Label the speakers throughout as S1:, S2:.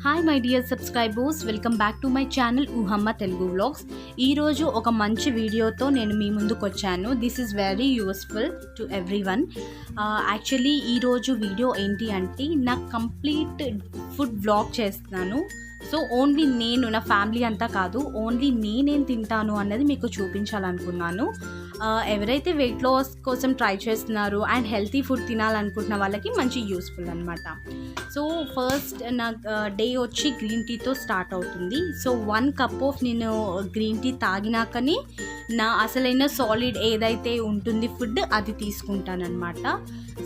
S1: Hi my dear subscribers, welcome back to my channel ఊహమ్మ Telugu vlogs. ఈరోజు ఒక మంచి వీడియోతో నేను మీ ముందుకు వచ్చాను. This is very useful to everyone. Actually ఈరోజు వీడియో ఏంటి అంటే, నా కంప్లీట్ ఫుడ్ వ్లాగ్ చేస్తున్నాను. సో ఓన్లీ నేను, నా ఫ్యామిలీ అంతా కాదు, ఓన్లీ నేనేం తింటాను అన్నది మీకు చూపించాలనుకున్నాను. ఎవరైతే వెయిట్ లాస్ కోసం ట్రై చేస్తున్నారు అండ్ హెల్తీ ఫుడ్ తినాలనుకుంటున్న వాళ్ళకి మంచి యూస్ఫుల్ అనమాట. సో ఫస్ట్ నా డే వచ్చి గ్రీన్ టీతో స్టార్ట్ అవుతుంది. సో 1 కప్ ఆఫ్ నేను గ్రీన్ టీ తాగినాకనే నా అసలైన సాలిడ్ ఏదైతే ఉంటుంది ఫుడ్ అది తీసుకుంటానమాట.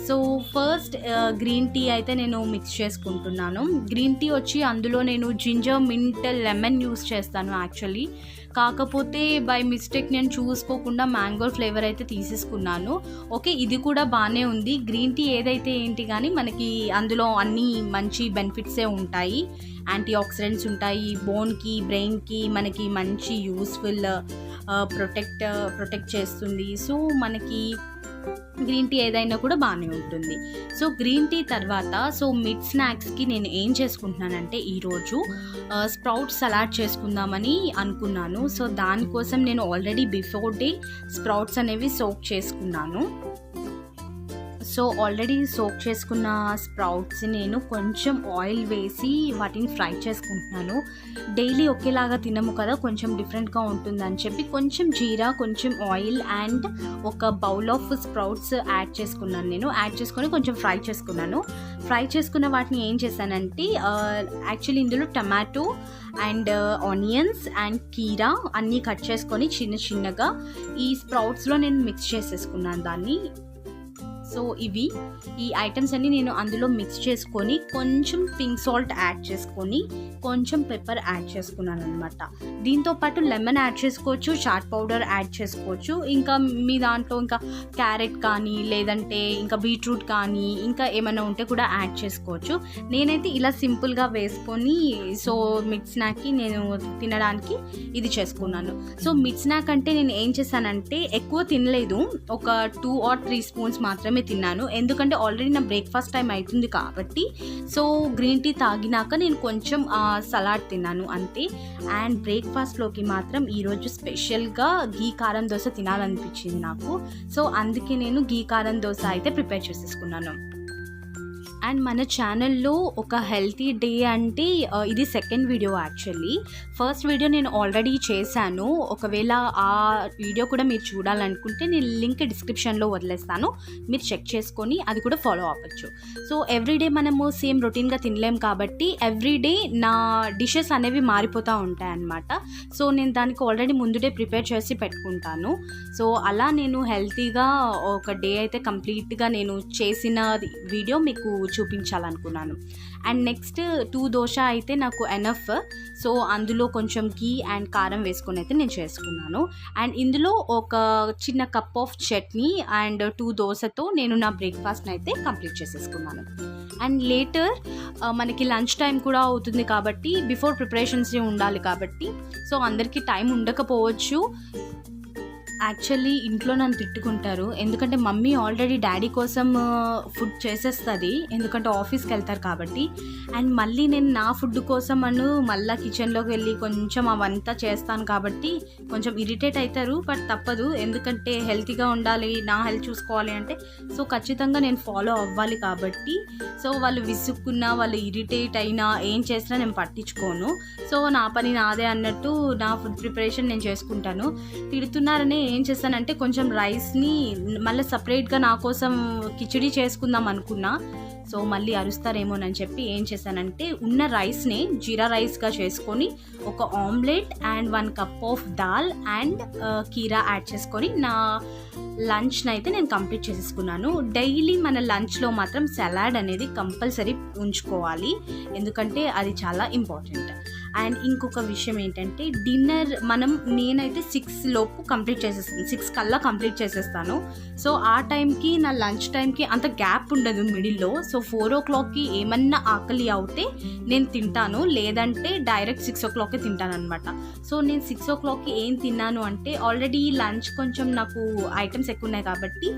S1: సో ఫస్ట్ గ్రీన్ టీ అయితే నేను మిక్స్ చేసుకుంటున్నాను. గ్రీన్ టీ వచ్చి అందులో నేను జింజర్, మింట్, లెమన్ యూస్ చేస్తాను యాక్చువల్లీ. కాకపోతే బై మిస్టేక్ నేను చూసుకోకుండా మ్యాంగో ఫ్లేవర్ అయితే తీసేసుకున్నాను. ఓకే, ఇది కూడా బాగానే ఉంది. గ్రీన్ టీ ఏదైతే ఏంటి కానీ మనకి అందులో అన్ని మంచి బెనిఫిట్సే ఉంటాయి. యాంటీ ఆక్సిడెంట్స్ ఉంటాయి, బోన్కి, బ్రెయిన్కి మనకి మంచి యూస్ఫుల్, ప్రొటెక్ట్ చేస్తుంది. సో మనకి గ్రీన్ టీ ఏదైనా కూడా బాగానే ఉంటుంది. సో గ్రీన్ టీ తర్వాత మిడ్ స్నాక్స్కి నేను ఏం చేసుకుంటున్నానంటే, ఈరోజు స్ప్రౌట్స్ సలాడ్ చేసుకుందామని అనుకున్నాను. సో దానికోసం నేను ఆల్రెడీ బిఫోర్ డే స్ప్రౌట్స్ అనేవి సోక్ చేసుకున్నాను. సో ఆల్రెడీ సోక్ చేసుకున్న స్ప్రౌట్స్ నేను కొంచెం ఆయిల్ వేసి వాటిని ఫ్రై చేసుకుంటున్నాను. డైలీ ఒకేలాగా తినము కదా, కొంచెం డిఫరెంట్గా ఉంటుందని చెప్పి కొంచెం జీరా, కొంచెం ఆయిల్ అండ్ ఒక బౌల్ ఆఫ్ స్ప్రౌట్స్ యాడ్ చేసుకొని కొంచెం ఫ్రై చేసుకున్నాను. ఫ్రై చేసుకున్న వాటిని ఏం చేశానంటే, యాక్చువల్లీ ఇందులో టమాటో అండ్ ఆనియన్స్ అండ్ కీరా అన్నీ కట్ చేసుకొని చిన్న చిన్నగా ఈ స్ప్రౌట్స్లో నేను మిక్స్ చేసేసుకున్నాను దాన్ని. సో ఈ ఐటమ్స్ అన్నీ నేను అందులో మిక్స్ చేసుకొని కొంచెం పింక్ సాల్ట్ యాడ్ చేసుకొని కొంచెం పెప్పర్ యాడ్ చేసుకున్నాను అనమాట. దీంతోపాటు లెమన్ యాడ్ చేసుకోవచ్చు, చాట్ పౌడర్ యాడ్ చేసుకోవచ్చు, ఇంకా మీ దాంట్లో ఇంకా క్యారెట్ కానీ లేదంటే ఇంకా బీట్రూట్ కానీ ఇంకా ఏమైనా ఉంటే కూడా యాడ్ చేసుకోవచ్చు. నేనైతే ఇలా సింపుల్గా వేసుకొని సో మిడ్ స్నాక్కి నేను తినడానికి ఇది చేసుకున్నాను. సో మిడ్ స్నాక్ అంటే నేను ఏం చేశానంటే, ఎక్కువ తినలేదు, ఒక 2 or 3 స్పూన్స్ మాత్రమే తిన్నాను. ఎందుకంటే ఆల్రెడీ నా బ్రేక్ఫాస్ట్ టైం అవుతుంది కాబట్టి. సో గ్రీన్ టీ తాగినాక నేను కొంచెం సలాడ్ తిన్నాను అంతే. అండ్ బ్రేక్ఫాస్ట్లోకి మాత్రం ఈరోజు స్పెషల్గా ఘీ కారం దోశ తినాలనిపించింది నాకు. సో అందుకే నేను ఘీ కారం దోశ అయితే ప్రిపేర్ చేసేసుకున్నాను. అండ్ మన ఛానల్లో ఒక హెల్తీ డే అంటే ఇది second video actually. First video నేను ఆల్రెడీ చేశాను. ఒకవేళ ఆ వీడియో కూడా మీరు చూడాలనుకుంటే నేను లింక్ డిస్క్రిప్షన్లో వదిలేస్తాను, మీరు చెక్ చేసుకొని అది కూడా ఫాలో అవ్వచ్చు. సో ఎవ్రీడే మనము సేమ్ రొటీన్గా తినలేం కాబట్టి ఎవ్రీడే నా డిషెస్ అనేవి మారిపోతూ ఉంటాయి అన్నమాట. సో నేను దానికి ఆల్రెడీ ముందు డే ప్రిపేర్ చేసి పెట్టుకుంటాను. సో అలా నేను హెల్తీగా ఒక డే అయితే కంప్లీట్గా నేను చేసిన వీడియో మీకు చూపించాలనుకున్నాను. అండ్ నెక్స్ట్ 2 దోశ అయితే నాకు ఎనఫ్. సో అందులో కొంచెం ఘీ అండ్ కారం వేసుకొని అయితే నేను చేసుకున్నాను. అండ్ ఇందులో ఒక చిన్న కప్ ఆఫ్ చట్నీ అండ్ 2 దోశతో నేను నా బ్రేక్ఫాస్ట్ని అయితే కంప్లీట్ చేసేసుకున్నాను. అండ్ లేటర్ మనకి లంచ్ టైం కూడా అవుతుంది కాబట్టి బిఫోర్ ప్రిపరేషన్స్ ఉండాలి కాబట్టి సో అందరికీ టైం ఉండకపోవచ్చు. యాక్చువల్లీ ఇంట్లో నన్ను తిట్టుకుంటారు, ఎందుకంటే మమ్మీ ఆల్రెడీ డాడీ కోసం ఫుడ్ చేసేస్తుంది, ఎందుకంటే ఆఫీస్కి వెళ్తారు కాబట్టి. అండ్ మళ్ళీ నేను నా ఫుడ్ కోసం మళ్ళీ కిచెన్లోకి వెళ్ళి కొంచెం అవంతా చేస్తాను కాబట్టి కొంచెం ఇరిటేట్ అవుతారు. బట్ తప్పదు, ఎందుకంటే హెల్తీగా ఉండాలి, నా హెల్త్ చూసుకోవాలి అంటే సో ఖచ్చితంగా నేను ఫాలో అవ్వాలి కాబట్టి. సో వాళ్ళు విసుక్కున్నా, వాళ్ళు ఇరిటేట్ అయినా, ఏం చేసినా నేను పట్టించుకోను. సో నా పని నాదే అన్నట్టు నా ఫుడ్ ప్రిపరేషన్ నేను చేసుకుంటాను. తిడుతున్నారనే ఏం చేశానంటే, కొంచెం రైస్ని మళ్ళీ సపరేట్గా నా కోసం కిచిడి చేసుకుందాం అనుకున్నా. సో మళ్ళీ అరుస్తారేమోనని చెప్పి ఏం చేశానంటే, ఉన్న రైస్ని జీరా రైస్గా చేసుకొని ఒక omelette and 1 cup of dal and కీరా యాడ్ చేసుకొని నా లంచ్ని అయితే నేను కంప్లీట్ చేసేసుకున్నాను. డైలీ మన లంచ్లో మాత్రం సలాడ్ అనేది కంపల్సరీ ఉంచుకోవాలి, ఎందుకంటే అది చాలా ఇంపార్టెంట్. అండ్ ఇంకొక విషయం ఏంటంటే డిన్నర్ నేనైతే 6 లోపు కంప్లీట్ చేసేస్తాను, 6 కల్లా కంప్లీట్ చేసేస్తాను. సో ఆ టైంకి నా లంచ్ టైంకి అంత గ్యాప్ ఉండదు మిడిల్లో. సో 4 o'clockకి ఏమన్నా ఆకలి అవుతే నేను తింటాను, లేదంటే డైరెక్ట్ 6 o'clockకే తింటాను అనమాట. సో నేను 6 o'clockకి ఏం తిన్నాను అంటే ఆల్రెడీ లంచ్ కొంచెం నాకు ఐటమ్స్ ఎక్కువ ఉన్నాయి కాబట్టి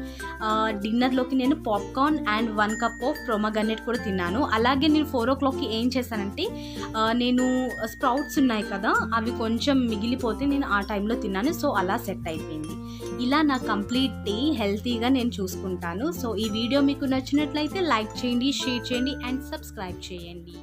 S1: డిన్నర్లోకి నేను పాప్కార్న్ అండ్ 1 cup ఆఫ్ ప్రొమగనేట్ కూడా తిన్నాను. అలాగే నేను 4 o'clockకి ఏం చేశానంటే నేను స్ప్రౌట్స్ ఉన్నాయి కదా, అవి కొంచెం మిగిలిపోతే నేను ఆ టైంలో తిన్నాను. సో అలా సెట్ అయిపోయింది. ఇలా నా కంప్లీట్ డే హెల్తీగా నేను చూసుకుంటాను. సో ఈ వీడియో మీకు నచ్చినట్లయితే లైక్ చేయండి, షేర్ చేయండి అండ్ సబ్స్క్రైబ్ చేయండి.